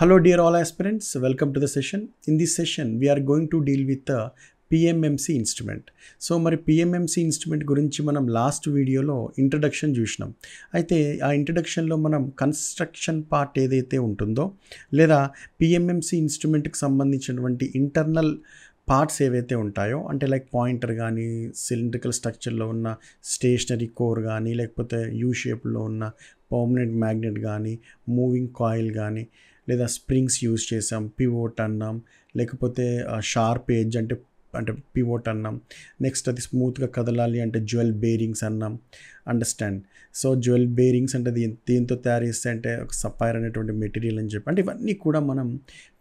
Hello dear all aspirants, welcome to the session. In this session, we are going to deal with the PMMC instrument. So మరి PMMC instrument గురించి మనం last వీడియోలో introduction చూసినాం. అయితే ఆ ఇంట్రడక్షన్లో మనం construction part ఏదైతే ఉంటుందో లేదా PMMC ఇన్స్ట్రుమెంట్కి సంబంధించినటువంటి ఇంటర్నల్ పార్ట్స్ ఏవైతే ఉంటాయో అంటే లైక్ పాయింటర్ కానీ సిలిండ్రికల్ స్ట్రక్చర్లో ఉన్న స్టేషనరీ కోర్ కానీ లేకపోతే యూ షేప్లో ఉన్న పర్మనెంట్ మ్యాగ్నెట్ కానీ మూవింగ్ కాయిల్ కానీ లేదా స్ప్రింగ్స్ యూజ్ చేసాం, పివోట్ అన్నాం, లేకపోతే షార్ప్ ఎడ్జ్ అంటే పివోట్ అన్నాం. నెక్స్ట్ అది స్మూత్గా కదలాలి అంటే జ్యువెల్ బేరింగ్స్ అన్నాం. అండర్స్టాండ్. సో జ్యువెల్ బేరింగ్స్ అంటే దీంతో తయారు చేస్తే అంటే ఒక సపైర్ అనేటువంటి మెటీరియల్ అని చెప్పి అంటే ఇవన్నీ కూడా మనం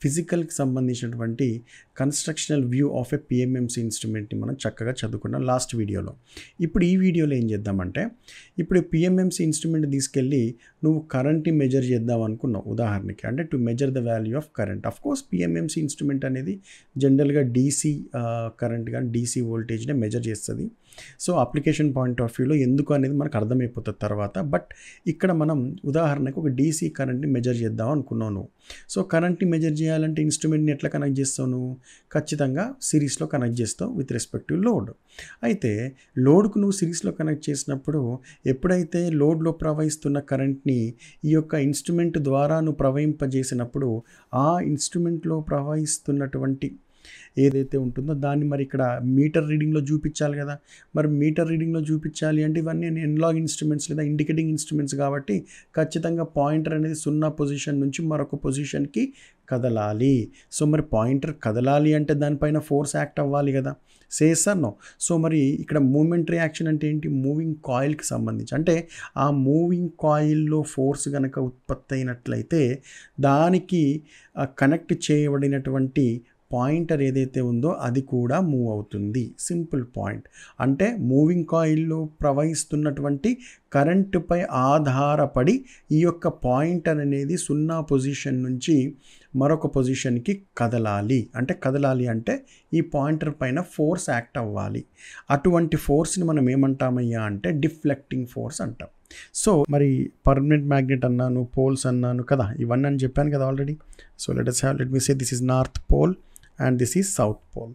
ఫిజికల్కి సంబంధించినటువంటి constructional view of A PMMC ఇన్స్ట్రుమెంట్ని మనం చక్కగా చదువుకున్నాం లాస్ట్ వీడియోలో. ఇప్పుడు ఈ వీడియోలో ఏం చేద్దామంటే ఇప్పుడు PMMC ఇన్స్ట్రుమెంట్ తీసుకెళ్ళి నువ్వు కరెంట్ని మెజర్ చేద్దాం అనుకున్నావు ఉదాహరణకి, అంటే to measure the value of current. Of course PMMC instrument అనేది జనరల్గా DC కరెంట్ కానీ DC వోల్టేజ్నే మెజర్ చేస్తుంది. సో అప్లికేషన్ పాయింట్ ఆఫ్ వ్యూలో ఎందుకు అనేది మనకు అర్థమైపోతుంది తర్వాత. బట్ ఇక్కడ మనం ఉదాహరణకు ఒక DC కరెంట్ని మెజర్ చేద్దాం అనుకున్నావు నువ్వు. సో కరెంట్ని మెజర్ చేయాలంటే ఇన్స్ట్రుమెంట్ని ఎట్లా కనెక్ట్ చేస్తావు నువ్వు? ఖచ్చితంగా సిరీస్లో కనెక్ట్ చేస్తావు విత్ రెస్పెక్ట్ టు లోడ్. అయితే లోడ్కు నువ్వు సిరీస్లో కనెక్ట్ చేసినప్పుడు ఎప్పుడైతే లోడ్లో ప్రవహిస్తున్న కరెంట్ని ఈ యొక్క ఇన్స్ట్రుమెంట్ ద్వారా నువ్వు ప్రవహింపజేసినప్పుడు ఆ ఇన్స్ట్రుమెంట్లో ప్రవహిస్తున్నటువంటి ఏదైతే ఉంటుందో దాన్ని మరి ఇక్కడ మీటర్ రీడింగ్లో చూపించాలి కదా. మరి మీటర్ రీడింగ్లో చూపించాలి అంటే ఇవన్నీ ఎనలాగ్ ఇన్స్ట్రుమెంట్స్ లేదా ఇండికేటింగ్ ఇన్స్ట్రుమెంట్స్ కాబట్టి ఖచ్చితంగా పాయింటర్ అనేది 0 పొజిషన్ నుంచి మరొక పొజిషన్కి కదలాలి. సో మరి పాయింటర్ కదలాలి అంటే దానిపైన ఫోర్స్ యాక్ట్ అవ్వాలి కదా. నో. సో మరి ఇక్కడ మూమెంట్ రియాక్షన్ అంటే ఏంటి? మూవింగ్ కాయిల్కి సంబంధించి అంటే ఆ మూవింగ్ కాయిల్లో ఫోర్స్ కనుక ఉత్పత్తి అయినట్లయితే దానికి కనెక్ట్ చేయబడినటువంటి పాయింటర్ ఏదైతే ఉందో అది కూడా మూవ్ అవుతుంది. Simple point. అంటే మూవింగ్ కాయిల్లో ప్రవహిస్తున్నటువంటి కరెంటుపై ఆధారపడి ఈ యొక్క పాయింటర్ అనేది 0 పొజిషన్ నుంచి మరొక పొజిషన్కి కదలాలి. అంటే కదలాలి అంటే ఈ పాయింటర్ పైన ఫోర్స్ యాక్ట్ అవ్వాలి. అటువంటి ఫోర్స్ని మనం ఏమంటామయ్యా అంటే డిఫ్లెక్టింగ్ ఫోర్స్ అంటాం. సో మరి పర్మనెంట్ మ్యాగ్నెట్ అన్నాను, పోల్స్ అన్నాను కదా, ఇవన్నీ అని చెప్పాను కదా already. So let me say this is north pole and this is south pole.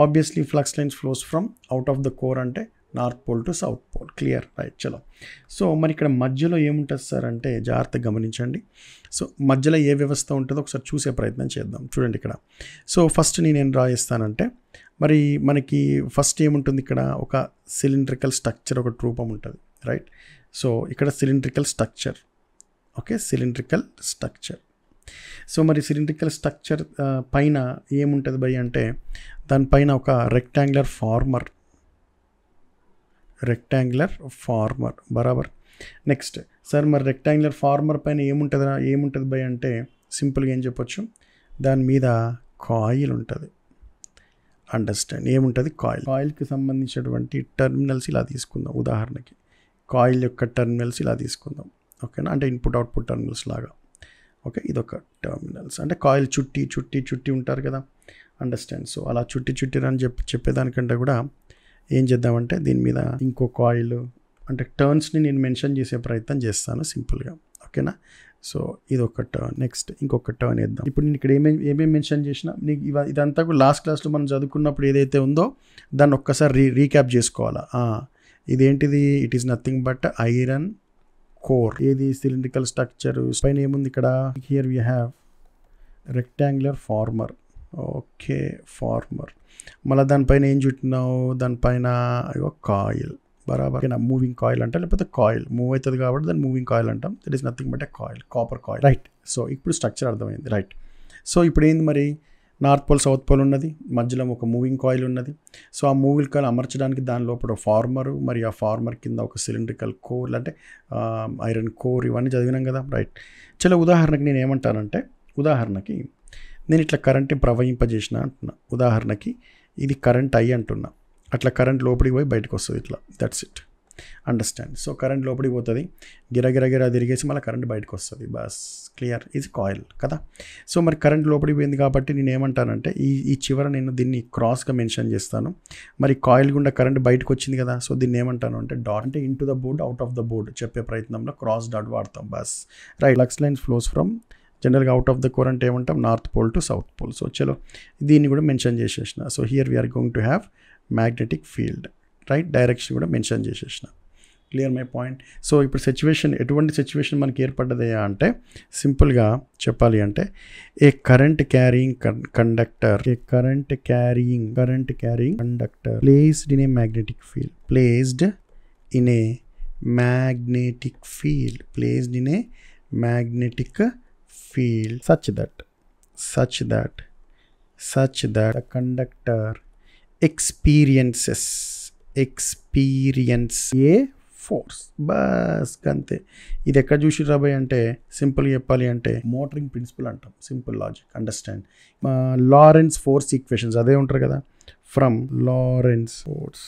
Obviously flux lines flows from out of the core అంటే north pole to south pole. Clear, right. చలో. So మరి ఇక్కడ మధ్యలో ఏముంటుంది sir అంటే జాగ్రత్తగా గమనించండి. So మధ్యలో ఏ వ్యవస్థ ఉంటుందో ఒకసారి చూసే ప్రయత్నం చేద్దాం. చూడండి ఇక్కడ. సో ఫస్ట్ నేనేం డ్రా చేస్తానంటే మరి మనకి ఫస్ట్ ఏముంటుంది ఇక్కడ ఒక సిలిండ్రికల్ స్ట్రక్చర్ ఒక రూపం ఉంటుంది, రైట్. సో ఇక్కడ cylindrical structure, okay, cylindrical structure. So మరి సిలిండ్రికల్ స్ట్రక్చర్ పైన ఏముంటుంది భయ్ అంటే దానిపైన ఒక రెక్టాంగులర్ ఫార్మర్ బరాబర్. నెక్స్ట్ సార్ మరి రెక్టాంగులర్ ఫార్మర్ పైన ఏముంటుంది భయ్ అంటే సింపుల్గా ఏం చెప్పొచ్చు, దాని మీద కాయిల్ ఉంటుంది. అండర్స్టాండ్. ఏముంటుంది? కాయిల్కి సంబంధించినటువంటి టెర్మినల్స్ ఇలా తీసుకుందాం ఉదాహరణకి. కాయిల్ యొక్క టెర్మినల్స్ ఇలా తీసుకుందాం, ఓకేనా, అంటే ఇన్పుట్ అవుట్పుట్ టెర్మినల్స్ లాగా. ఓకే, ఇదొక టెర్మినల్స్ అంటే కాయిల్ చుట్టి ఉంటారు కదా. అండర్స్టాండ్. సో అలా చుట్టి అని చెప్పేదానికంటే కూడా ఏం చేద్దామంటే దీని మీద ఇంకో కాయిల్ అంటే టర్న్స్ని నేను మెన్షన్ చేసే ప్రయత్నం చేస్తాను సింపుల్గా, ఓకేనా. సో ఇదొక టర్న్, నెక్స్ట్ ఇంకొక టర్న్ వేద్దాం. ఇప్పుడు నేను ఇక్కడ ఏమేమి మెన్షన్ చేసినా నీకు ఇదంతా కూడా లాస్ట్ క్లాస్లో మనం చదువుకున్నప్పుడు ఏదైతే ఉందో దాన్ని ఒక్కసారి రీక్యాప్ చేసుకోవాలా. ఇదేంటిది? It is nothing but iron core. ఏది? సిలిండ్రికల్ స్ట్రక్చర్ పైన ఏముంది ఇక్కడ? Here we have rectangular former. Okay, former. మళ్ళీ దానిపైన ఏం చుట్టినావు? దానిపైన కాయిల్ బరాబర్. మూవింగ్ కాయిల్ అంటే లేకపోతే కాయిల్ మూవ్ అవుతుంది కాబట్టి దాన్ని మూవింగ్ కాయిల్ అంటాం. That is nothing but A coil, copper coil, right. So ఇప్పుడు స్ట్రక్చర్ అర్థమైంది, రైట్. సో ఇప్పుడు ఏంది మరి? నార్త్ పోల్ సౌత్ పోల్ ఉన్నది, మధ్యలో ఒక మూవింగ్ కాయిల్ ఉన్నది. సో ఆ మూవింగ్ కాయిల్ అమర్చడానికి దాని లోపల ఫార్మరు, మరి ఆ ఫార్మర్ కింద ఒక సిలిండ్రికల్ కోర్ అంటే ఐరన్ కోర్, ఇవన్నీ చదివినాం కదా, రైట్. చలో ఉదాహరణకి నేను ఏమంటానంటే ఉదాహరణకి నేను ఇట్లా కరెంట్ని ప్రవహింపజేసిన అంటున్నా. ఉదాహరణకి ఇది కరెంట్ I అంటున్నా. అట్లా కరెంట్ లోపలికి పోయి బయటకు వస్తుంది ఇట్లా. That's it. Understand. So current లోపలికి పోతుంది, గిరగిర తిరిగేసి మళ్ళీ కరెంట్ బయటకు వస్తుంది. Bus clear. ఇది కాయిల్ కదా. సో మరి కరెంట్ లోపలికి పోయింది కాబట్టి నేను ఏమంటానంటే ఈ చివర నేను దీన్ని క్రాస్గా మెన్షన్ చేస్తాను. మరి కాయిల్ గుండా కరెంట్ బయటకు వచ్చింది కదా, సో దీన్ని ఏమంటాను అంటే డాట్ అంటే into the board out of the board చెప్పే ప్రయత్నంలో క్రాస్ డాట్ వాడతాం. బస్ right. Flux lines flows from జనరల్గా అవుట్ ఆఫ్ ద కోర్ అంటే ఏమంటాం, north pole to south pole. So చలో దీన్ని కూడా మెన్షన్ చేసేసిన. So here we are going to have magnetic field, right. Direction కూడా మెన్షన్ చేసేసిన. Clear my point. సో ఇప్పుడు సిచ్యువేషన్, ఎటువంటి సిచ్యువేషన్ మనకి ఏర్పడ్డదయ్యా అంటే, సింపుల్గా చెప్పాలి అంటే, a current carrying conductor placed in a magnetic field, placed in a magnetic field such that the conductor experiences a force. Bus అంతే. ఇది ఎక్కడ చూసి రాబోయ్ అంటే, సింపుల్గా చెప్పాలి అంటే మోటరింగ్ ప్రిన్సిపల్ అంటాం. Simple logic, understand. Lawrence force equations అదే ఉంటారు కదా, ఫ్రమ్ లారెన్స్ ఫోర్స్.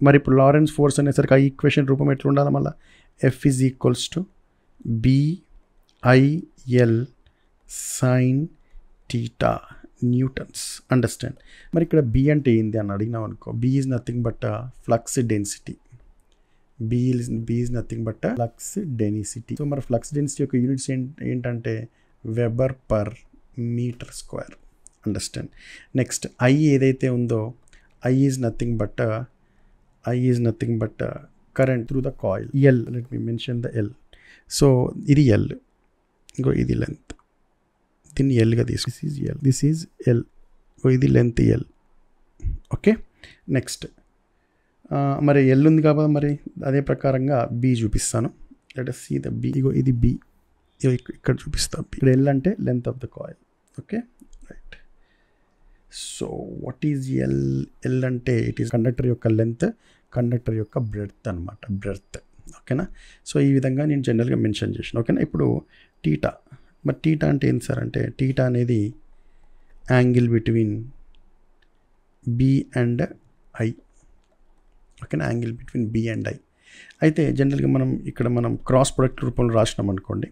మరి ఇప్పుడు లారెన్స్ ఫోర్స్ అనేసరికి ఆ ఈక్వేషన్ రూపం ఎట్లా ఉండాలి మళ్ళీ, F is equals to BIL sin theta newtons. Understand. మరి ఇక్కడ B అంటే ఏంది అని అడిగినాం అనుకో, B is nothing but flux density. B is nothing but flux density. So మరి ఫ్లక్స్ డెన్సిటీ యొక్క యూనిట్స్ ఏంటంటే weber per metre square. Understand. Next I ఏదైతే ఉందో, I is nothing but current through the coil. L, let me mention the L. So ఇది L, ఇంకో ఇది length, దీన్ని Lగా తీసుకు, దిస్ ఈజ్ L, ఇది లెంత్ L. ఓకే. నెక్స్ట్ మరి L ఉంది కాబట్టి మరి అదే ప్రకారంగా B చూపిస్తాను. Let us see the B. ఇగో ఇది B, ఇక్కడ చూపిస్తా B. ఇక్కడ L అంటే length of the coil. Okay, right. So what is L? L అంటే ఇట్ ఈస్ కండక్టర్ యొక్క లెంత్, కండక్టర్ యొక్క బ్రెడ్త్ అనమాట, బ్రెడ్త్. ఓకేనా. సో ఈ విధంగా నేను జనరల్గా మెన్షన్ చేసిన. ఓకేనా. ఇప్పుడు టీటా, మరి టీటా అంటే ఏంటి సార్ అంటే, టీటా అనేది angle between B and I. ఓకేనా, angle between B and I. అయితే జనరల్గా మనం క్రాస్ ప్రొడక్ట్ రూపంలో రాసినాం అనుకోండి.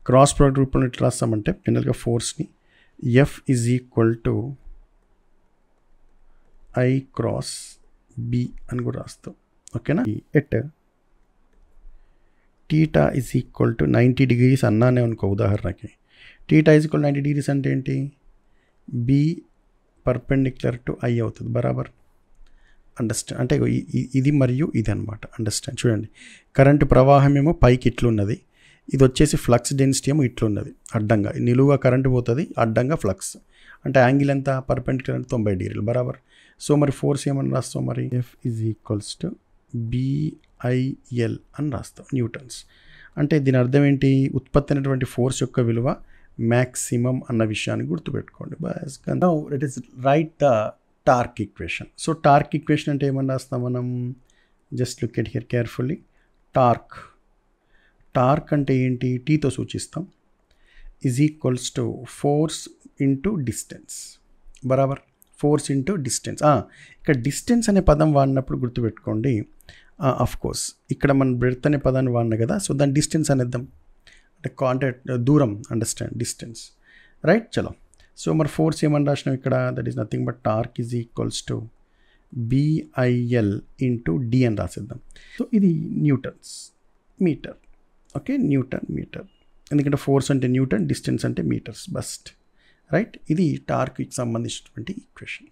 క్రాస్ ప్రొడక్ట్ రూపంలో ఎట్లా రాస్తామంటే, జనరల్గా ఫోర్స్ని F is equal to I cross B అని కూడా రాస్తాం. ఓకేనా. At theta is equal to 90 degrees అన్నానే అనుకో ఉదాహరణకి. టీటా ఈజ్ ఈక్వల్ 90 degrees అంటే ఏంటి, B పర్పెండిక్యులర్ టు I అవుతుంది, బరాబర్. అండర్స్టాండ్. అంటే ఇది మరియు ఇది అనమాట. అండర్స్టాండ్. చూడండి, కరెంటు ప్రవాహం ఏమో పైకి ఇట్లున్నది, ఇది వచ్చేసి ఫ్లక్స్ డెన్సిటీ ఏమో ఇట్లున్నది. అడ్డంగా నిలువుగా కరెంటు పోతుంది, అడ్డంగా ఫ్లక్స్. అంటే యాంగిల్ ఎంత, పర్పెండిక్యులర్ అంటే 90 degrees, బరాబర్. సో మరి ఫోర్స్ ఏమని రాస్తాం మరి, F is equals to BIL అని రాస్తాం, న్యూటన్స్. అంటే దీని అర్థం ఏంటి, ఉత్పత్తి అయినటువంటి ఫోర్స్ యొక్క విలువ మ్యాక్సిమం అన్న విషయాన్ని గుర్తుపెట్టుకోండి. బస్. Now it is right the torque equation. So torque equation అంటే ఏమని రాస్తాం మనం, just look at here carefully. Torque అంటే ఏంటి, టీతో సూచిస్తాం. Is equals to force into distance, బరాబర్. Force into distance. ఇక్కడ డిస్టెన్స్ అనే పదం వాడినప్పుడు గుర్తుపెట్టుకోండి, ఆఫ్ కోర్స్ ఇక్కడ మనం బ్రెడ్త్ అనే పదాన్ని వాడినా కదా, సో దాని డిస్టెన్స్ అనేద్దాం, అంటే దూరం. Understand, distance, right. చలో. సో మరి ఫోర్స్ ఏమని రాసినాం ఇక్కడ, that is nothing but torque is equals to BIL into D అని రాసేద్దాం. సో ఇది newtons metre. Okay, newton metre, ఎందుకంటే ఫోర్స్ అంటే న్యూటన్, డిస్టెన్స్ అంటే మీటర్స్, బస్ట్, రైట్. ఇది టార్క్కి సంబంధించినటువంటి ఈక్వేషన్.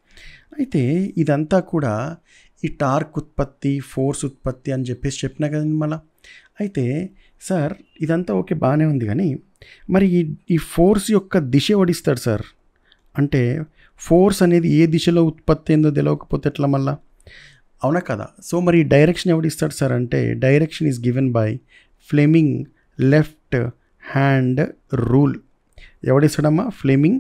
అయితే ఇదంతా కూడా ఈ టార్క్ ఉత్పత్తి, ఫోర్స్ ఉత్పత్తి అని చెప్పేసి చెప్పినా కదండి మళ్ళీ. అయితే సార్ ఇదంతా ఓకే, బాగానే ఉంది, కానీ మరి ఈ ఫోర్స్ యొక్క దిశ ఎవడిస్తాడు సార్ అంటే, ఫోర్స్ అనేది ఏ దిశలో ఉత్పత్తి అయిందో తెలియకపోతే ఎట్లా మళ్ళా, అవునా కదా. సో మరి డైరెక్షన్ ఎవడిస్తాడు సార్ అంటే, direction is given by Fleming left hand rule. ఎవడిస్తాడమ్మా, Fleming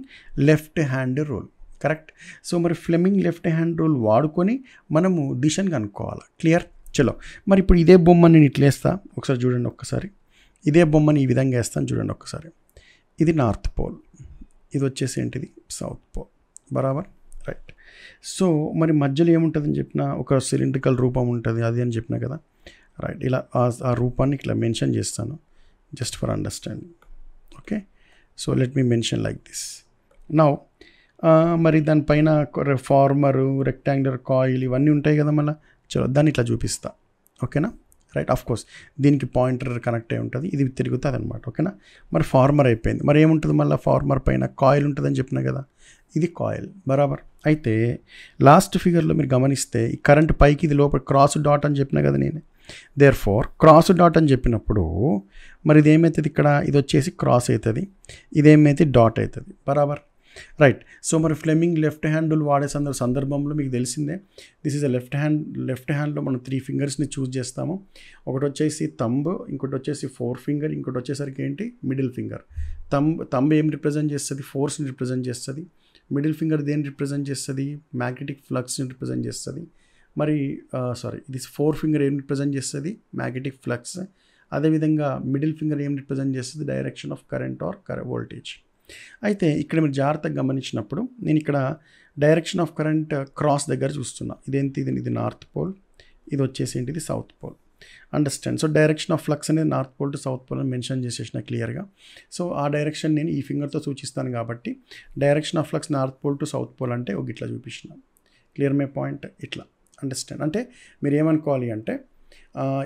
left hand rule, correct. So మరి ఫ్లెమింగ్ లెఫ్ట్ హ్యాండ్ రూల్ వాడుకొని మనము దిశను కనుక్కోవాలి. క్లియర్. చలో. మరి ఇప్పుడు ఇదే బొమ్మని నేను ఇట్లా వేస్తా, ఒకసారి చూడండి. ఒక్కసారి ఇదే బొమ్మని ఈ విధంగా వేస్తాను, చూడండి ఒక్కసారి. ఇది నార్త్ పోల్, ఇది వచ్చేసి ఏంటిది సౌత్ పోల్, బరాబర్, రైట్. సో మరి మధ్యలో ఏముంటుందని చెప్పిన, ఒక సిలిండ్రికల్ రూపం ఉంటుంది అది అని చెప్పినా కదా, రైట్. ఇలా ఆ రూపాన్ని ఇట్లా మెన్షన్ చేస్తాను, just for understanding. Okay. So let me mention like this. Now మరి దానిపైన ఫార్మరు, రెక్టాంగులర్ కాయిల్ ఇవన్నీ ఉంటాయి కదా మళ్ళీ. చలో దాన్ని ఇట్లా చూపిస్తా. ఓకేనా, రైట్. ఆఫ్ కోర్స్ దీనికి పాయింటర్ కనెక్ట్ అయి ఉంటుంది, ఇది తిరుగుతుంది అనమాట. ఓకేనా. మరి ఫార్మర్ అయిపోయింది. మరి ఏముంటుంది మళ్ళీ ఫార్మర్ పైన కాయిల్ ఉంటుందని చెప్పినా కదా, ఇది కాయిల్ బరాబర్. అయితే లాస్ట్ ఫిగర్లో మీరు గమనిస్తే ఈ కరెంట్ పైకి ఇది లోపల క్రాస్ డాట్ అని చెప్పినా కదా నేను. దేర్ ఫోర్ క్రాస్ డాట్ అని చెప్పినప్పుడు మరి ఇది ఏమవుతుంది, ఇక్కడ ఇది వచ్చేసి క్రాస్ అవుతుంది, ఇదేమైతే డాట్ అవుతుంది బరాబర్. రైట్. సో మరి ఫ్లెమింగ్ లెఫ్ట్ హ్యాండ్ వాడే సందర్భంలో మీకు తెలిసిందే, దిస్ ఈజ్ అ లెఫ్ట్ హ్యాండ్లో మనం 3 ఫింగర్స్ని చూస్ చేస్తాము. ఒకటి వచ్చేసి థంబ్, ఇంకోటి వచ్చేసి 4 ఫింగర్, ఇంకోటి వచ్చేసరికి ఏంటి మిడిల్ ఫింగర్. థంబ్ ఏం రిప్రజెంట్ చేస్తుంది, ఫోర్స్ని రిప్రజెంట్ చేస్తుంది. మిడిల్ ఫింగర్ దేన్ని రిప్రజెంట్ చేస్తుంది, మ్యాగ్నెటిక్ ఫ్లక్స్ని రిప్రజెంట్ చేస్తుంది. మరి ఇది 4 ఫింగర్ ఏం రిప్రజెంట్ చేస్తుంది, మ్యాగ్నెటిక్ ఫ్లక్స్. అదేవిధంగా మిడిల్ ఫింగర్ ఏం రిప్రజెంట్ చేస్తుంది, direction of current or voltage. అయితే ఇక్కడ మీరు జాగ్రత్తగా గమనించినప్పుడు నేను ఇక్కడ డైరెక్షన్ ఆఫ్ కరెంట్ క్రాస్ దగ్గర చూస్తున్నా. ఇదేంటి, ఇది నార్త్ పోల్, ఇది వచ్చేసి ఏంటిది south pole. Understand. So direction of flux అనేది north pole to south pole అని మెన్షన్ చేసేసిన క్లియర్గా. సో ఆ డైరెక్షన్ నేను ఈ ఫింగర్తో సూచిస్తాను కాబట్టి direction of flux north pole to south pole అంటే ఒక ఇట్లా చూపించిన. క్లియర్ మై పాయింట్, ఇట్లా. అండర్స్టాండ్. అంటే మీరు ఏమనుకోవాలి అంటే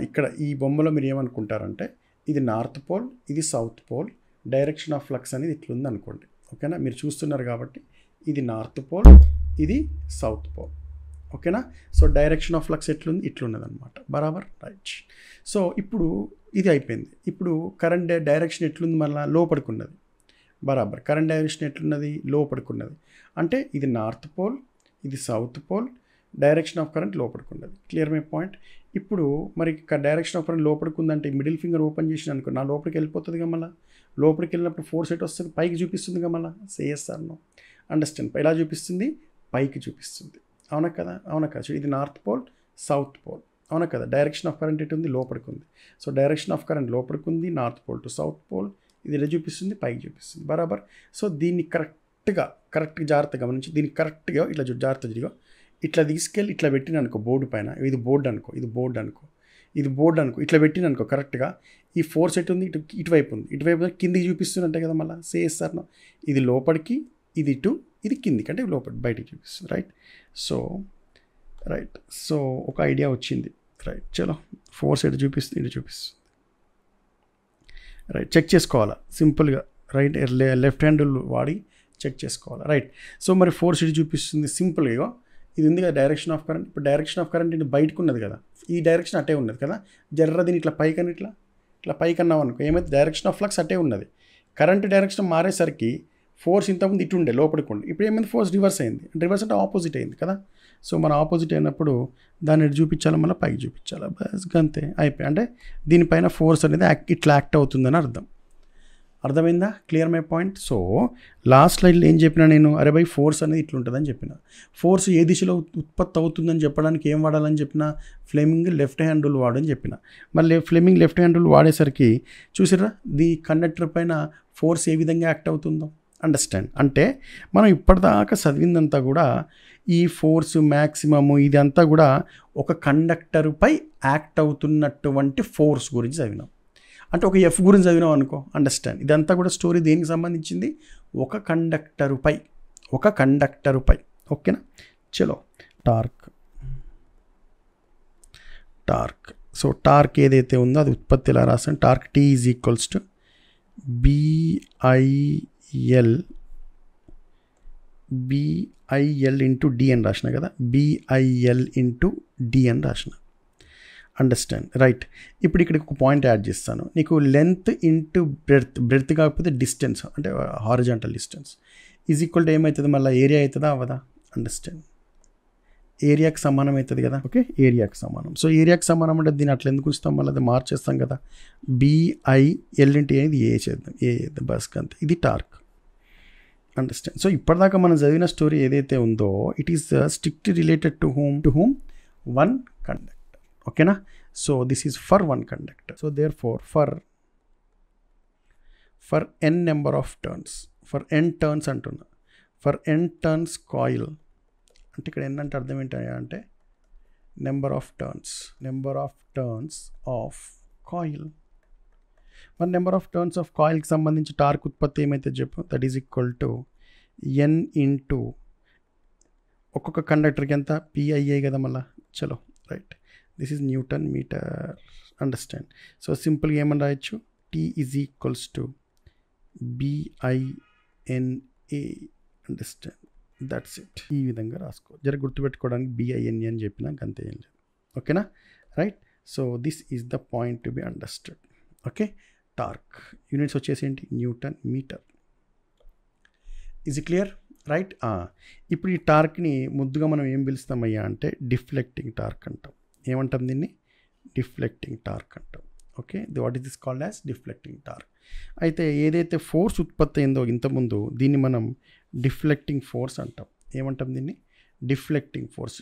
ఇక్కడ ఈ బొమ్మలో మీరు ఏమనుకుంటారంటే ఇది నార్త్ పోల్, ఇది south pole, direction of flux అనేది ఇట్లుంది అనుకోండి. ఓకేనా. మీరు చూస్తున్నారు కాబట్టి ఇది నార్త్ పోల్, ఇది సౌత్ పోల్. ఓకేనా. సో డైరెక్షన్ ఆఫ్ ఫ్లక్స్ ఎట్లుంది, ఇట్లున్నది అనమాట బరాబర్. రైట్. సో ఇప్పుడు ఇది అయిపోయింది. ఇప్పుడు కరెంట్ డైరెక్షన్ ఎట్లుంది, మళ్ళీ లోపడుకున్నది బరాబర్. కరెంట్ డైరెక్షన్ ఎట్లున్నది, లోపడుకున్నది. అంటే ఇది నార్త్ పోల్, ఇది south pole, direction of current లోపడుకున్నది. Clear my point. ఇప్పుడు మరి డైరెక్షన్ ఆఫ్ కరెంట్ లోపడుకుందంటే మిడిల్ ఫింగర్ ఓపెన్ చేసిన అనుకో, నా లోపలికి వెళ్ళిపోతుంది కదా, మళ్ళీ లోపలికి వెళ్ళినప్పుడు ఫోర్స్ ఎట్ వస్తుంది, పైకి చూపిస్తుంది కదా మళ్ళీ. సేఎస్ఆర్ నో. అండర్స్టాండ్. ఎలా చూపిస్తుంది, పైకి చూపిస్తుంది. అవునా కదా, అవునా కదా. ఇది నార్త్ పోల్, సౌత్ పోల్, అవునా కదా. డైరెక్షన్ ఆఫ్ కరెంట్ ఎటు ఉంది, లోపలికి. సో డైరెక్షన్ ఆఫ్ కరెంట్ లోపలికి, north pole to south pole. ఇది ఎలా చూపిస్తుంది, పైకి చూపిస్తుంది బరాబర్. సో దీన్ని కరెక్ట్గా జాగ్రత్తగా గమనించి, దీన్ని కరెక్ట్గా ఇట్లా జాగ్రత్త జరిగా ఇట్లా తీసుకెళ్ళి ఇట్లా పెట్టిన అనుకో బోర్డు పైన, ఇది బోర్డు అనుకో, ఇది బోర్డు అనుకో, ఇది బోర్డు అనుకో, ఇట్లా పెట్టిన అనుకో కరెక్ట్గా. ఈ ఫోర్స్ ఎటు ఉంది, ఇటువైపు ఉంది, ఇటువైపు కిందికి చూపిస్తుందంటే కదా మళ్ళీ. సేఎస్ఆర్ నో. ఇది లోపలికి, ఇది ఇటు, ఇది కిందికి, అంటే లోపలి బయటికి చూపిస్తుంది. రైట్. సో ఒక ఐడియా వచ్చింది. రైట్. చలో ఫోర్స్ ఎటు చూపిస్తుంది, ఇటు చూపిస్తుంది. రైట్. చెక్ చేసుకోవాలా సింపుల్గా. రైట్. లెఫ్ట్ హ్యాండ్ వాడి చెక్ చేసుకోవాలి. రైట్. సో మరి ఫోర్స్ ఇటు చూపిస్తుంది సింపుల్గా. ఇది ఉంది కదా డైరెక్షన్ ఆఫ్ కరెంట్. ఇప్పుడు డైరెక్షన్ ఆఫ్ కరెంట్ ఇది బయటకు ఉన్నది కదా, ఈ డైరెక్షన్ అటే ఉన్నది కదా. జర్ర దీన్ని ఇట్లా పైకని ఇట్లా పైకన్నాం అనుకో, ఏమైతే డైరెక్షన్ ఆఫ్ ఫ్లక్స్ అటే ఉన్నది. కరెంట్ డైరెక్షన్ మారేసరికి ఫోర్స్ ఇంతకుముందు ఇటు ఉండే లోపలికి ఉండే, ఇప్పుడు ఏమైంది, ఫోర్స్ రివర్స్ అయింది. రివర్స్ అంటే ఆపోజిట్ అయింది కదా. సో మన ఆపోజిట్ అయినప్పుడు దాన్ని ఎటు చూపించాలి, మళ్ళీ పైకి చూపించాలి. బస్ అంతే, అయిపోయి. అంటే దీనిపైన ఫోర్స్ అనేది ఇట్లా యాక్ట్ అవుతుందని అర్థమైందా. Clear my point. So last స్లైడ్లో ఏం చెప్పినా నేను, అరే బై ఫోర్స్ అనేది ఇట్లుంటుందని చెప్పిన. ఫోర్స్ ఏ దిశలో ఉత్పత్తి అవుతుందని చెప్పడానికి ఏం వాడాలని చెప్పిన, ఫ్లెమింగ్ లెఫ్ట్ హ్యాండ్ రూల్ వాడని చెప్పిన. మళ్ళీ ఫ్లెమింగ్ లెఫ్ట్ హ్యాండ్ రూల్ వాడేసరికి చూసిరా ది కండక్టర్ పైన ఫోర్స్ ఏ విధంగా యాక్ట్ అవుతుందో. అండర్స్టాండ్. అంటే మనం ఇప్పటిదాకా చదివిందంతా కూడా ఈ ఫోర్స్ మ్యాక్సిమము ఇదంతా కూడా ఒక కండక్టర్పై యాక్ట్ అవుతున్నటువంటి ఫోర్స్ గురించి చదివినాం. అంటే ఒక ఎఫ్ గురించి చదివినాం అనుకో. అండర్స్టాండ్. ఇదంతా కూడా స్టోరీ దేనికి సంబంధించింది, ఒక కండక్టరుపై. ఓకేనా. చలో టార్క్. సో టార్క్ ఏదైతే ఉందో అది ఉత్పత్తి ఎలా రాస్తాం, torque T is equals to BIL into D అని రాసిన కదా, BIL ఇంటూ D అని రాసిన. అండర్స్టాండ్. రైట్. ఇప్పుడు ఇక్కడ ఒక పాయింట్ యాడ్ చేస్తాను నీకు. లెంత్ ఇంటూ బ్రెడ్త్ కాకపోతే డిస్టెన్స్ అంటే horizontal distance is equal to ఏమవుతుంది, మళ్ళీ ఏరియా అవుతుందా అవ్వదా. అండర్స్టాండ్. ఏరియాకి సమానం అవుతుంది కదా. ఓకే. ఏరియాకి సమానం. సో ఏరియాకి సమానం అంటే దీన్ని అట్లా ఎందుకు ఉంచుతాం, మళ్ళీ అది మార్చేస్తాం కదా. BIL ఇంటూ ఇది ఏ చేద్దాం బస్ అంతే. ఇది టార్క్. అండర్స్టాండ్. సో ఇప్పటిదాకా మనం చదివిన స్టోరీ ఏదైతే ఉందో it is strictly related to whom one conductor. ఓకేనా. So this is for one conductor. So there for n number of turns, for n turns అంటున్నా, ఫర్ n టర్న్స్ కాయిల్ అంటే ఇక్కడ n అంటే అర్థం ఏంటంటే అంటే number of turns of coil. మరి number of turns of కాయిల్కి సంబంధించి టార్క్ ఉత్పత్తి ఏమైతే చెప్పు, that is equal to n into ఒక్కొక్క కండక్టర్కి ఎంత PIA కదా మళ్ళా. చలో right. This is newton metre understand. So సింపుల్గా ఏమని రాయొచ్చు, T is equals to BINA, understand, that's it. ఈ విధంగా రాసుకో, జర గుర్తుపెట్టుకోవడానికి BINA అని చెప్పినాక అంతే, ఏం లేదు. ఓకేనా, right. So this is the point to be understood. Okay, torque units వచ్చేసి ఏంటి, newton metre. Is clear, right. ఇప్పుడు ఈ టార్క్ని ముద్దుగా మనం ఏం పిలుస్తామయ్యా అంటే డిఫ్లెక్టింగ్ టార్క్ అంటాం. ఏమంటాం దీన్ని, డిఫ్లెక్టింగ్ టార్క్ అంటాం. Okay, what is this called as deflecting torque. అయితే ఏదైతే ఫోర్స్ ఉత్పత్తి అయిందో ఇంతకుముందు, దీన్ని మనం డిఫ్లెక్టింగ్ ఫోర్స్ అంటాం. ఏమంటాం దీన్ని, డిఫ్లెక్టింగ్ ఫోర్స్.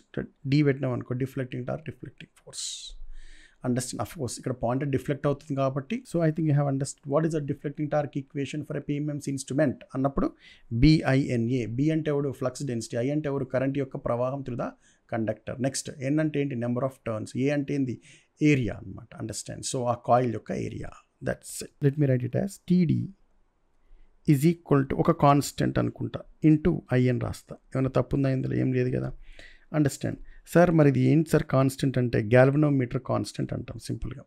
డి పెట్టినాం అనుకో, deflecting torque, deflecting force. Understand, of course ఇక్కడ పాయింటర్ డిఫ్లెక్ట్ అవుతుంది కాబట్టి. So I think you have understand what is the deflecting torque equation for a PMMC instrument అన్నప్పుడు BINA. బి అంటే ఎవడు, ఫ్లక్స్ డెన్సిటీ. ఐ అంటే ఎవడు, కరెంట్ యొక్క ప్రవాహం త్రూ ద కండక్టర్. నెక్స్ట్ ఎన్ అంటే ఏంటి, నెంబర్ ఆఫ్ టర్న్స్. ఏ అంటే ఏంది, ఏరియా అనమాట. అండర్స్టాండ్, సో ఆ కాయిల్ యొక్క area. That's it. Let me right it as TD is equal to ఒక కాన్స్టెంట్ అనుకుంటా ఇంటూ I అని రాస్తా. ఏమైనా తప్పు ఉందా ఇందులో, ఏం లేదు కదా. అండర్స్టాండ్. సార్ మరి ఇది ఏంటి సార్ కాన్స్టెంట్ అంటే, గ్యాల్వనోమీటర్ కాన్స్టెంట్ అంటాం సింపుల్గా.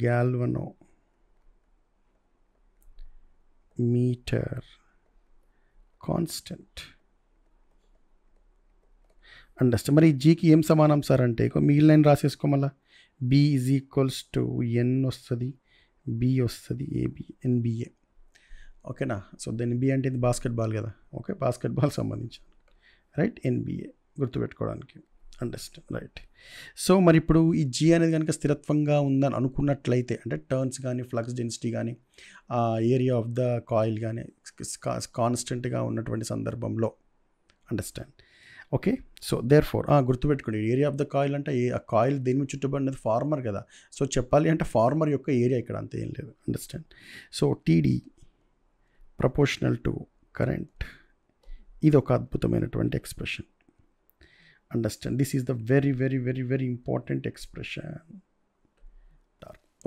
Galvanometer constant. అండర్స్టాండ్. మరి జీకి ఏం సమానం సార్ అంటే, మిగిలిన లైన్ రాసేసుకో మళ్ళీ. B is equals to N వస్తుంది, B వస్తుంది, AB, NBA. ఓకేనా. సో దాన్ని B అంటే ఇది బాస్కెట్బాల్ కదా. ఓకే, బాస్కెట్బాల్ సంబంధించిన, రైట్, NBA గుర్తుపెట్టుకోవడానికి. Understand, right. సో మరి ఇప్పుడు ఈ G అనేది కనుక స్థిరత్వంగా ఉందని అనుకున్నట్లయితే, అంటే టర్న్స్ కానీ, ఫ్లక్స్ డెన్సిటీ కానీ, ఏరియా ఆఫ్ ద కాయిల్ కానీ కాన్స్టెంట్గా ఉన్నటువంటి సందర్భంలో, understand. Okay, so therefore గుర్తుపెట్టుకోండి, ఏరియా ఆఫ్ ద కాయిల్ అంటే ఆ కాయిల్ దేని మీద చుట్టుబడినది, ఫార్మర్ కదా. సో చెప్పాలి అంటే ఫార్మర్ యొక్క ఏరియా ఇక్కడ, అంతే, ఏం లేదు. Understand. So TD proportional to current. ఇది ఒక అద్భుతమైనటువంటి expression. Understand, this is the very very very very important expression.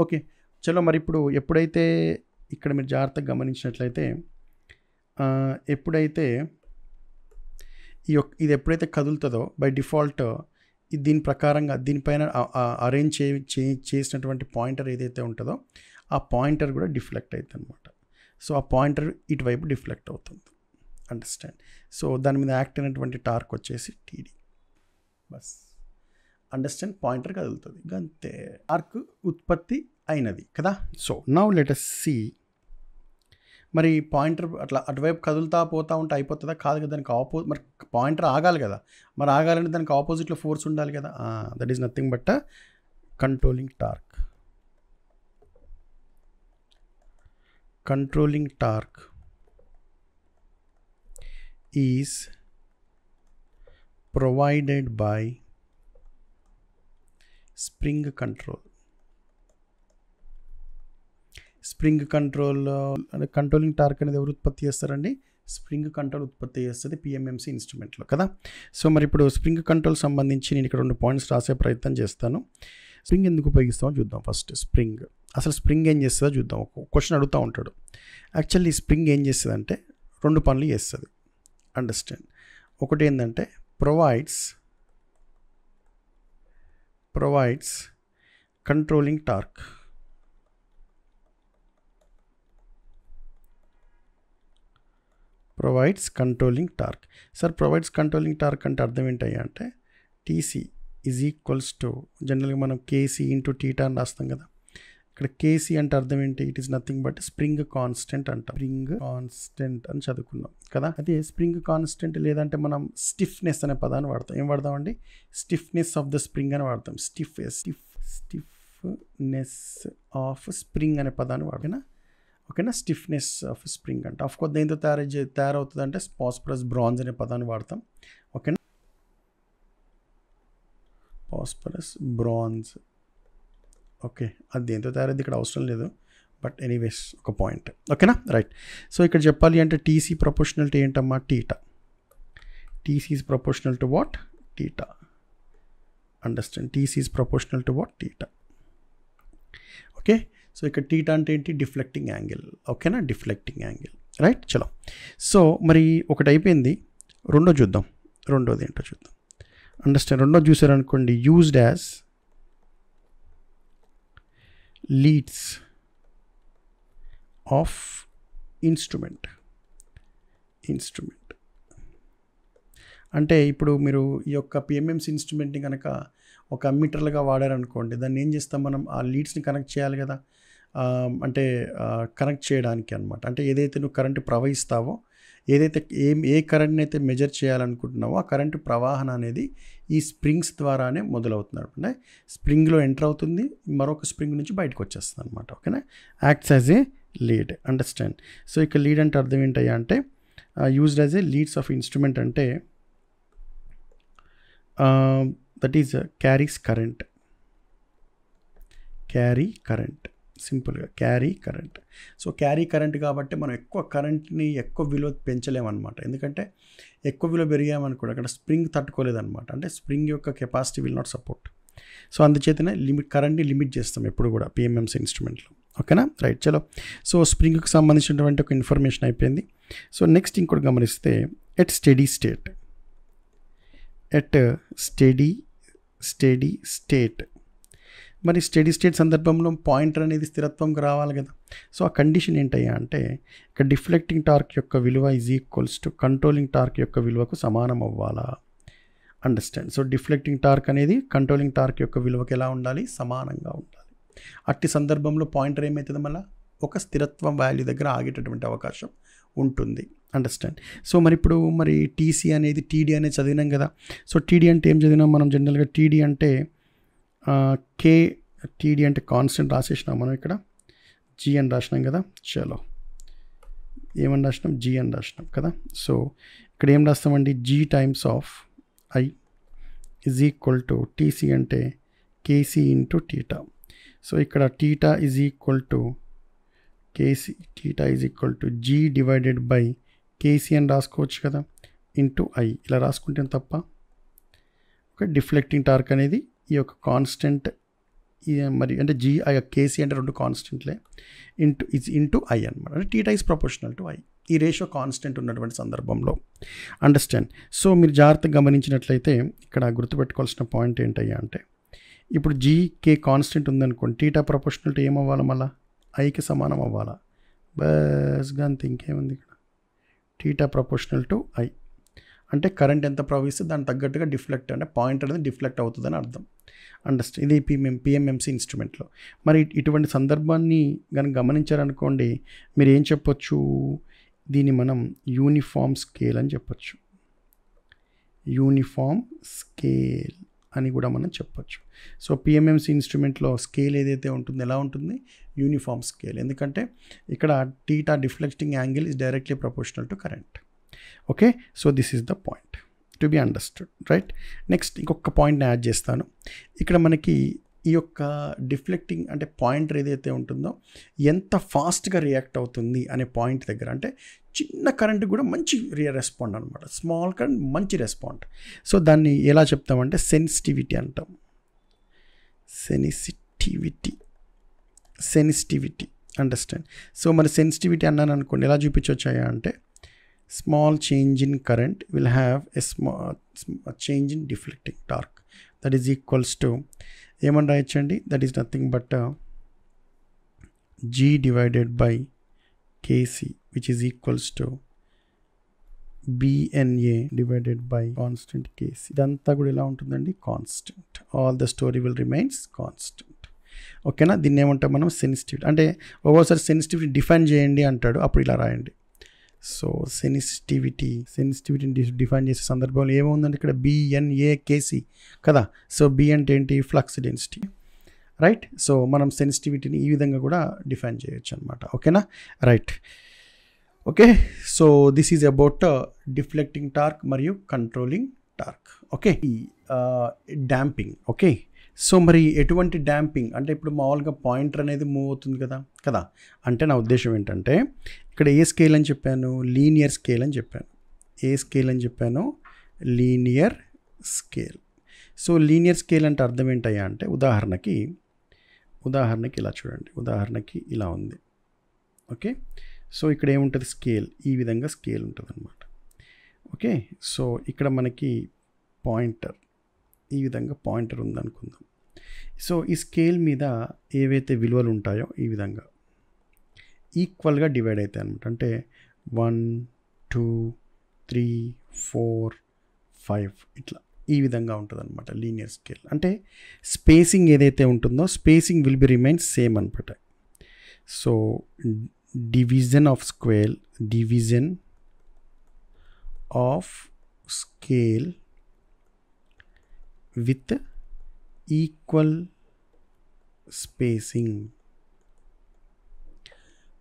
Okay, చలో. మరి ఇప్పుడు ఎప్పుడైతే ఇక్కడ మీరు జాగ్రత్తగా గమనించినట్లయితే, ఎప్పుడైతే ఇది ఎప్పుడైతే కదులుతుందో బై డిఫాల్ట్ దీని ప్రకారంగా దీనిపైన అరేంజ్ చేసినటువంటి పాయింటర్ ఏదైతే ఉంటుందో ఆ పాయింటర్ కూడా డిఫ్లెక్ట్ అవుతుంది అనమాట. సో ఆ పాయింటర్ ఇటువైపు డిఫ్లెక్ట్ అవుతుంది. అండర్స్టాండ్. సో దాని మీద యాక్ట్ అయినటువంటి టార్క్ వచ్చేసి TD. బస్ అండర్స్టాండ్, పాయింటర్ కదులుతుంది అంతే, టార్క్ ఉత్పత్తి అయినది కదా. So now let us see, మరి పాయింటర్ అట్లా అటువైపు కదులుతా పోతా ఉంటే అయిపోతుందా, కాదు కదా. దానికి మరి పాయింటర్ ఆగాలి కదా. మరి ఆగాలంటే దానికి ఆపోజిట్లో ఫోర్స్ ఉండాలి కదా. That is nothing but controlling torque. Controlling torque is provided by spring control. Spring control అంటే కంట్రోలింగ్ టార్క్ అనేది ఎవరు ఉత్పత్తి చేస్తారండి, స్ప్రింగ్ కంట్రోల్ ఉత్పత్తి చేస్తుంది PMMC ఇన్స్ట్రుమెంట్లో కదా. సో మరి ఇప్పుడు స్ప్రింగ్ కంట్రోల్ సంబంధించి నేను ఇక్కడ 2 పాయింట్స్ రాసే ప్రయత్నం చేస్తాను. స్ప్రింగ్ ఎందుకు ఉపయోగిస్తామో చూద్దాం. ఫస్ట్ స్ప్రింగ్, అసలు స్ప్రింగ్ ఏం చేస్తుందో చూద్దాం. ఒక క్వశ్చన్ అడుగుతూ ఉంటాడు. యాక్చువల్లీ స్ప్రింగ్ ఏం చేస్తుంది అంటే 2 పనులు చేస్తుంది. అండర్స్టాండ్. ఒకటి ఏంటంటే provides controlling torque. Provides controlling torque. Sir provides controlling torque అంటే అర్థం ఏంటయ్యా అంటే, TC ఈజ్ ఈక్వల్స్ టు, జనరల్గా మనం KC ఇంటూ టీటా అని రాస్తాం కదా. ఇక్కడ KC అంటే అర్థం ఏంటి, it is nothing but spring constant అంట. స్ప్రింగ్ కాన్స్టెంట్ అని చదువుకున్నాం కదా. అదే స్ప్రింగ్ కాన్స్టెంట్ లేదంటే మనం స్టిఫ్నెస్ అనే పదాన్ని వాడతాం. ఏం వాడదామండి, స్టిఫ్నెస్ ఆఫ్ ద స్ప్రింగ్ అని వాడతాం. స్టిఫ్నెస్ ఆఫ్ స్ప్రింగ్ అనే పదాన్ని వాడతాం. ఓకేనా, స్టిఫ్నెస్ ఆఫ్ స్ప్రింగ్ అంటే ఆఫ్కోర్స్ దేంతో తయారవుతుంది అంటే ఫాస్ఫరస్ బ్రాంజ్ అనే పదాన్ని వాడతాం. ఓకేనా, ఫాస్ఫరస్ బ్రాంజ్. ఓకే, అది దేంతో తయారైంది ఇక్కడ అవసరం లేదు, బట్ ఎనీవేస్ ఒక పాయింట్. ఓకేనా, రైట్. సో ఇక్కడ చెప్పాలి అంటే TC ప్రపోర్షనల్ టు ఏంటమ్మా, theta. TC is proportional to what, theta. Understand, TC is proportional to what, theta. Okay, so ఇక్కడ టీటా అంటే ఏంటి, డిఫ్లెక్టింగ్ యాంగిల్. ఓకేనా, డిఫ్లెక్టింగ్ యాంగిల్, రైట్. చలో, సో మరి ఒకటి అయిపోయింది, రెండోది ఏంటో చూద్దాం. అండర్స్టాండ్, రెండోది చూసారనుకోండి, used as leads of instrument అంటే ఇప్పుడు మీరు ఈ యొక్క పిఎంఎంసీ ఇన్స్ట్రుమెంట్ని కనుక ఒక అమ్మీటర్లుగా వాడారనుకోండి, దాన్ని ఏం చేస్తాం మనం, ఆ లీడ్స్ని కనెక్ట్ చేయాలి కదా, అంటే కనెక్ట్ చేయడానికి అనమాట. అంటే ఏదైతే నువ్వు కరెంటు ప్రవహిస్తావో, ఏదైతే ఏ కరెంట్ని అయితే మెజర్ చేయాలనుకుంటున్నావో ఆ కరెంటు ప్రవాహన అనేది ఈ స్ప్రింగ్స్ ద్వారానే మొదలవుతుంది. అంటే స్ప్రింగ్లో ఎంటర్ అవుతుంది, మరొక స్ప్రింగ్ నుంచి బయటకు వచ్చేస్తుంది అనమాట. ఓకేనా, acts as a lead. Understand. So ఇక లీడ్ అంటే అర్థం ఏంటయ్యా అంటే used as a leads of instrument అంటే దట్ ఈజ్ క్యారీస్ కరెంట్. సింపుల్గా carry current. So carry current కాబట్టి మనం ఎక్కువ కరెంట్ని ఎక్కువ విలువ పెంచలేమన్నమాట. ఎందుకంటే ఎక్కువ విలువ పెరిగామనుకోండి అక్కడ స్ప్రింగ్ తట్టుకోలేదన్నమాట. అంటే స్ప్రింగ్ యొక్క capacity will not support. So అందుచేతనే కరెంట్ని లిమిట్ చేస్తాం ఎప్పుడు కూడా పిఎంఎంసీ ఇన్స్ట్రుమెంట్లో. ఓకేనా, రైట్. చలో, సో స్ప్రింగ్కి సంబంధించినటువంటి ఒక ఇన్ఫర్మేషన్ అయిపోయింది. సో నెక్స్ట్ ఇంకోటి గమనిస్తే ఎట్ స్టడీ స్టేట్ మరి స్టడీ స్టేట్ సందర్భంలో పాయింటర్ అనేది స్థిరత్వంకి రావాలి కదా. సో ఆ కండిషన్ ఏంటయ్యా అంటే ఇక్కడ డిఫ్లెక్టింగ్ టార్క్ యొక్క విలువ is equals to controlling torque యొక్క విలువకు సమానం అవ్వాలా. అండర్స్టాండ్. సో డిఫ్లెక్టింగ్ టార్క్ అనేది కంట్రోలింగ్ టార్క్ యొక్క విలువకి ఎలా ఉండాలి, సమానంగా ఉండాలి. అట్టి సందర్భంలో పాయింటర్ ఏమవుతుంది, మళ్ళీ ఒక స్థిరత్వం వాల్యూ దగ్గర ఆగేటటువంటి అవకాశం ఉంటుంది. అండర్స్టాండ్. సో మరి ఇప్పుడు టీసీ అనేది టీడీ అనేది చదివినాం కదా. సో టీడీ అంటే ఏం చదివినాం మనం జనరల్గా? టీడీ అంటే టీడీ అంటే కాన్స్టెంట్ రాసేసినాం మనం, ఇక్కడ జీ అని రాసినాం కదా. చలో, ఏమని రాసినాం? జీ అని రాసినాం కదా. సో ఇక్కడ ఏం రాస్తామండి? G times of I is equal to TC అంటే కేసీ ఇంటూ టీటా. సో ఇక్కడ theta is equal to KC, theta is equal to G divided by KC అని రాసుకోవచ్చు కదా, ఇంటూ ఐ. ఇలా రాసుకుంటే తప్ప. ఓకే, డిఫ్లెక్టింగ్ టార్క్ అనేది ఈ యొక్క కాన్స్టెంట్ మరి అంటే జీ ఐ కేసీ అంటే రెండు కాన్స్టెంట్లే, ఇంటూ ఐ అనమాట. అంటే theta is proportional to I. ఈ రేషియో కాన్స్టెంట్ ఉన్నటువంటి సందర్భంలో. అండర్స్టాండ్. సో మీరు జాగ్రత్తగా గమనించినట్లయితే ఇక్కడ గుర్తుపెట్టుకోవాల్సిన పాయింట్ ఏంటయ్యా అంటే ఇప్పుడు జీకే కాన్స్టెంట్ ఉందనుకోండి, టీటా ప్రపోర్షనల్ టు ఏమవ్వాలి, మళ్ళీ ఐకి సమానం అవ్వాలా. బస్గా అంత ఇంకేముంది ఇక్కడ, టీటా ప్రపోర్షనల్ టు ఐ. అంటే కరెంట్ ఎంత ప్రవహిస్తే దానికి తగ్గట్టుగా డిఫ్లెక్ట్ అంటే పాయింట్ అనేది డిఫ్లెక్ట్ అవుతుందని అర్థం. అండర్స్టాండ్. ఇది పిఎంఎంసీ ఇన్స్ట్రుమెంట్లో. మరి ఇటువంటి సందర్భాన్ని కనుక గమనించారనుకోండి, మీరు ఏం చెప్పొచ్చు, దీన్ని మనం యూనిఫామ్ స్కేల్ అని చెప్పొచ్చు. యూనిఫామ్ స్కేల్ అని కూడా మనం చెప్పొచ్చు. సో పిఎంఎంసీ ఇన్స్ట్రుమెంట్లో స్కేల్ ఏదైతే ఉంటుందో ఎలా ఉంటుంది, యూనిఫామ్ స్కేల్. ఎందుకంటే ఇక్కడ theta deflecting angle is directly proportional to current. Okay, so this is the point to be understood, right. Next ఇంకొక పాయింట్ని యాడ్ చేస్తాను. ఇక్కడ మనకి ఈ యొక్క డిఫ్లెక్టింగ్ అంటే పాయింటర్ ఏదైతే ఉంటుందో ఎంత ఫాస్ట్గా రియాక్ట్ అవుతుంది అనే పాయింట్ దగ్గర, అంటే చిన్న కరెంట్ కూడా మంచి రెస్పాండ్ అనమాట, స్మాల్ కరెంట్ మంచి రెస్పాండ్. సో దాన్ని ఎలా చెప్తామంటే సెన్సిటివిటీ అంటాం. సెన్సిటివిటీ. అండర్స్టాండ్. సో మరి సెన్సిటివిటీ అన్నాను అనుకోండి, ఎలా చూపించవచ్చాయా అంటే small change in current will have a change in deflecting torque that is equals to ఏమని రాయొచ్చండి, that is nothing but G divided by KC which is equals to BNA divided by constant KC. ఇదంతా కూడా ఎలా ఉంటుందండి, constant. All the story will remains constant. ఓకేనా, దీన్ని ఏమంటాం మనం, సెన్సిటివిటీ. అంటే ఒక్కోసారి సెన్సిటివిటీ డిఫైన్ చేయండి అంటాడు, అప్పుడు ఇలా రాయండి. సో సెన్సిటివిటీని డిఫైన్ చేసే సందర్భంలో ఏముందంటే ఇక్కడ బిఎన్ఏ కేసీ కదా. సో బి అంటే ఏంటి, ఫ్లక్స్ డెన్సిటీ, రైట్. సో మనం సెన్సిటివిటీని ఈ విధంగా కూడా డిఫైన్ చేయొచ్చు అనమాట. ఓకేనా, right. Okay, so this is about deflecting torque మరియు controlling torque. Okay, damping. Okay, so మరి ఎటువంటి డాంపింగ్ అంటే ఇప్పుడు మామూలుగా పాయింటర్ అనేది మూవ్ అవుతుంది కదా. అంటే నా ఉద్దేశం ఏంటంటే ఇక్కడ ఏ స్కేల్ అని చెప్పాను, లీనియర్ స్కేల్ అని చెప్పాను. ఏ స్కేల్ అని చెప్పాను, linear scale. So linear scale అంటే అర్థం ఏంటయ్యా అంటే ఉదాహరణకి ఇలా చూడండి, ఉదాహరణకి ఇలా ఉంది. ఓకే, సో ఇక్కడ ఏముంటుంది, స్కేల్ ఈ విధంగా స్కేల్ ఉంటుంది అనమాట. ఓకే, సో ఇక్కడ మనకి పాయింటర్ ఈ విధంగా పాయింటర్ ఉందనుకుందాం. సో ఈ స్కేల్ మీద ఏవైతే విలువలు ఉంటాయో ఈ విధంగా ఈక్వల్గా డివైడ్ అవుతాయి అనమాట. అంటే 1 2 3 4 5 ఇట్లా ఈ విధంగా ఉంటుంది అనమాట లీనియర్ స్కేల్. అంటే స్పేసింగ్ ఏదైతే ఉంటుందో spacing will be remains same అనమాట. So division of square, division of scale with equal spacing,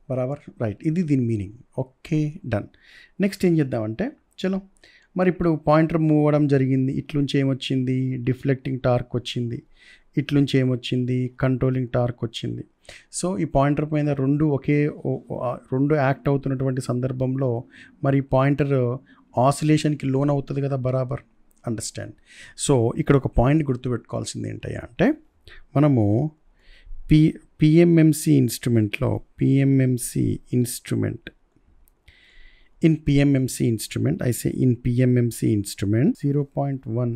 బరాబర్, రైట్. ఇది దీని మీనింగ్. Okay, done. నెక్స్ట్ ఏం చేద్దామంటే చలో మరి ఇప్పుడు పాయింటర్ మూవ్ అవ్వడం జరిగింది. ఇట్లుంచి ఏమొచ్చింది, డిఫ్లెక్టింగ్ టార్క్ వచ్చింది. ఇట్లుంచి ఏమొచ్చింది, కంట్రోలింగ్ టార్క్ వచ్చింది. సో ఈ పాయింటర్ పైన రెండు యాక్ట్ అవుతున్నటువంటి సందర్భంలో మరి పాయింటర్ ఆసిలేషన్కి లోన్ అవుతుంది కదా, బరాబర్, అండర్స్టాండ్. సో ఇక్కడ ఒక పాయింట్ గుర్తుపెట్టుకోవాల్సింది ఏంటయ్యా అంటే మనము పిఎంఎంసి ఇన్స్ట్రుమెంట్లో in PMMC instrument, I say in PMMC instrument 0.1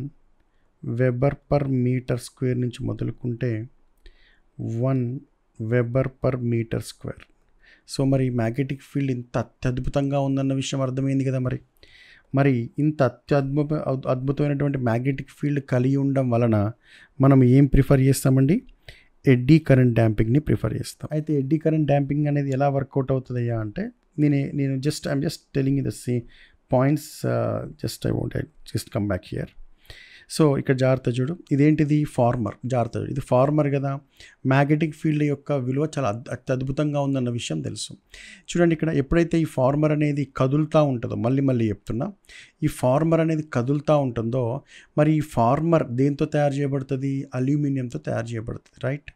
weber per metre square నుంచి మొదలుకుంటే 1 weber per metre square. So మరి మ్యాగ్నెటిక్ ఫీల్డ్ ఇంత అత్యద్భుతంగా ఉందన్న విషయం అర్థమైంది కదా. మరి ఇంత అద్భుతమైనటువంటి మ్యాగ్నెటిక్ ఫీల్డ్ కలిగి ఉండడం వలన మనం ఏం ప్రిఫర్ చేస్తామండి, ఎడ్డీ కరెంట్ డ్యాంపింగ్ని ప్రిఫర్ చేస్తాం. అయితే ఎడ్డీ కరెంట్ డ్యాంపింగ్ అనేది ఎలా వర్కౌట్ అవుతుందయ్యా అంటే నేను I'm just telling you the same points, just come back here. So ఇక్కడ జాగ్రత్త చూడు, ఇదేంటిది ఫార్మర్, జాగ్రత్త చూడు, ఇది ఫార్మర్ కదా. మ్యాగ్నెటిక్ ఫీల్డ్ యొక్క విలువ చాలా అత్యద్భుతంగా ఉందన్న విషయం తెలుసు. చూడండి ఇక్కడ ఎప్పుడైతే ఈ ఫార్మర్ అనేది కదులుతూ ఉంటుందో, మళ్ళీ చెప్తున్నా, ఈ ఫార్మర్ అనేది కదులుతూ ఉంటుందో మరి ఈ ఫార్మర్ దేంతో తయారు చేయబడుతుంది, అల్యూమినియంతో తయారు చేయబడుతుంది, right.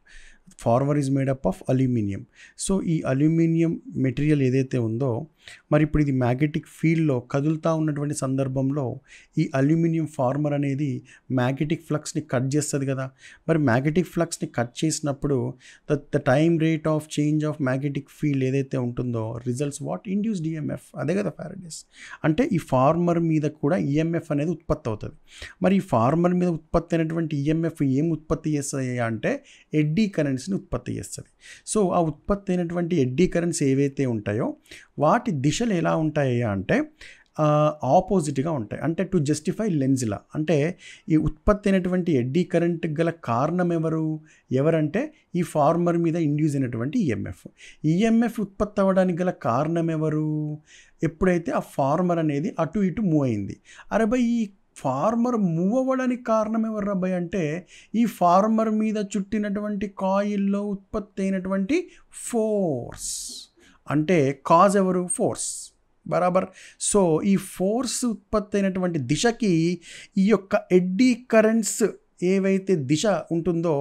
Former is made up of aluminium. So ఈ అల్యూమినియం మెటీరియల్ ఏదైతే ఉందో మరి ఇప్పుడు ఇది మ్యాగ్నెటిక్ ఫీల్డ్లో కదులుతూ ఉన్నటువంటి సందర్భంలో ఈ అల్యూమినియం ఫార్మర్ అనేది మ్యాగ్నెటిక్ ఫ్లక్స్ని కట్ చేస్తుంది కదా. మరి మ్యాగ్నెటిక్ ఫ్లక్స్ని కట్ చేసినప్పుడు the time rate of change of magnetic field ఏదైతే ఉంటుందో రిజల్ట్స్ వాట్, ఇండ్యూస్డ్ ఈఎంఎఫ్. అదే కదా ఫారడేస్. అంటే ఈ ఫార్మర్ మీద కూడా ఈఎంఎఫ్ అనేది ఉత్పత్తి అవుతుంది. మరి ఈ ఫార్మర్ మీద ఉత్పత్తి అయినటువంటి ఈఎంఎఫ్ ఏం ఉత్పత్తి చేస్తాయి అంటే ఎడ్డీ కరెంట్స్ని ఉత్పత్తి చేస్తుంది. సో ఆ ఉత్పత్తి అయినటువంటి ఎడ్డీ కరెంట్స్ ఏవైతే ఉంటాయో వాటి దిశలు ఎలా ఉంటాయా అంటే ఆపోజిట్గా ఉంటాయి. అంటే టు జస్టిఫై లెన్జ్లా, అంటే ఈ ఉత్పత్తి అయినటువంటి ఎడ్డీ కరెంట్ గల కారణం ఎవరంటే ఈ ఫార్మర్ మీద ఇండ్యూస్ అయినటువంటి ఈఎంఎఫ్ ఉత్పత్తి అవ్వడానికి గల కారణం ఎవరు, ఎప్పుడైతే ఆ ఫార్మర్ అనేది అటు ఇటు మూవ్ అయింది. అరే భయ్, ఈ ఫార్మర్ మూవ్ అవ్వడానికి కారణం ఎవరు అబ్బాయి అంటే ఈ ఫార్మర్ మీద చుట్టినటువంటి కాయిల్లో ఉత్పత్తి అయినటువంటి ఫోర్స్. అంటే కాజ్ ఎవరు, ఫోర్స్, బరాబర్. సో ఈ ఫోర్స్ ఉత్పత్తి అయినటువంటి దిశకి ఈ యొక్క ఎడ్డీ కరెంట్స్ ఏవైతే దిశ ఉంటుందో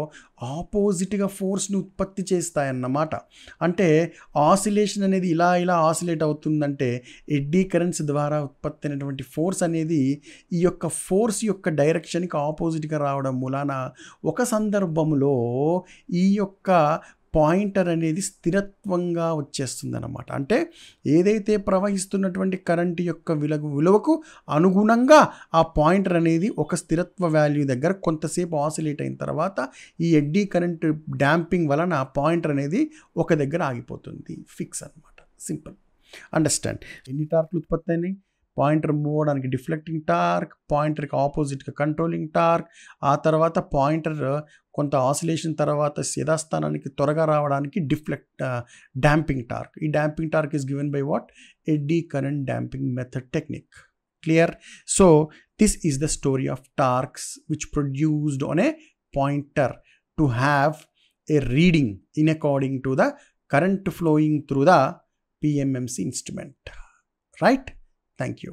ఆపోజిట్గా ఫోర్స్ని ఉత్పత్తి చేస్తాయన్నమాట. అంటే ఆసిలేషన్ అనేది ఇలా ఆసిలేట్ అవుతుందంటే ఎడ్డీ కరెంట్స్ ద్వారా ఉత్పత్తి అయినటువంటి ఫోర్స్ అనేది ఈ యొక్క ఫోర్స్ యొక్క డైరెక్షన్కి ఆపోజిట్గా రావడం మూలాన ఒక సందర్భంలో ఈ యొక్క పాయింటర్ అనేది స్థిరత్వంగా వచ్చేస్తుంది అన్నమాట. అంటే ఏదైతే ప్రవహిస్తున్నటువంటి కరెంట్ యొక్క విలువకు అనుగుణంగా ఆ పాయింటర్ అనేది ఒక స్థిరత్వ వాల్యూ దగ్గర కొంతసేపు ఆసిలేట్ అయిన తర్వాత ఈ ఎడ్డీ కరెంట్ డాంపింగ్ వలన పాయింటర్ అనేది ఒక దగ్గర ఆగిపోతుంది, ఫిక్స్ అనమాట. Simple, understand. ఎన్ని టార్క్లు ఉత్పత్తి అయినాయి, పాయింటర్ మూవ్ అవడానికి డిఫ్లెక్టింగ్ టార్క్, పాయింటర్కి ఆపోజిట్గా కంట్రోలింగ్ టార్క్, ఆ తర్వాత పాయింటర్ కొంత ఆసిలేషన్ తర్వాత యథాస్థానానికి త్వరగా రావడానికి డాంపింగ్ టార్క్. ఈ damping torque is given by what, eddy current damping method technique. Clear? So this is the story of torques which produced on a pointer to have a reading in according to the current flowing through the PMMC instrument. Right? Thank you.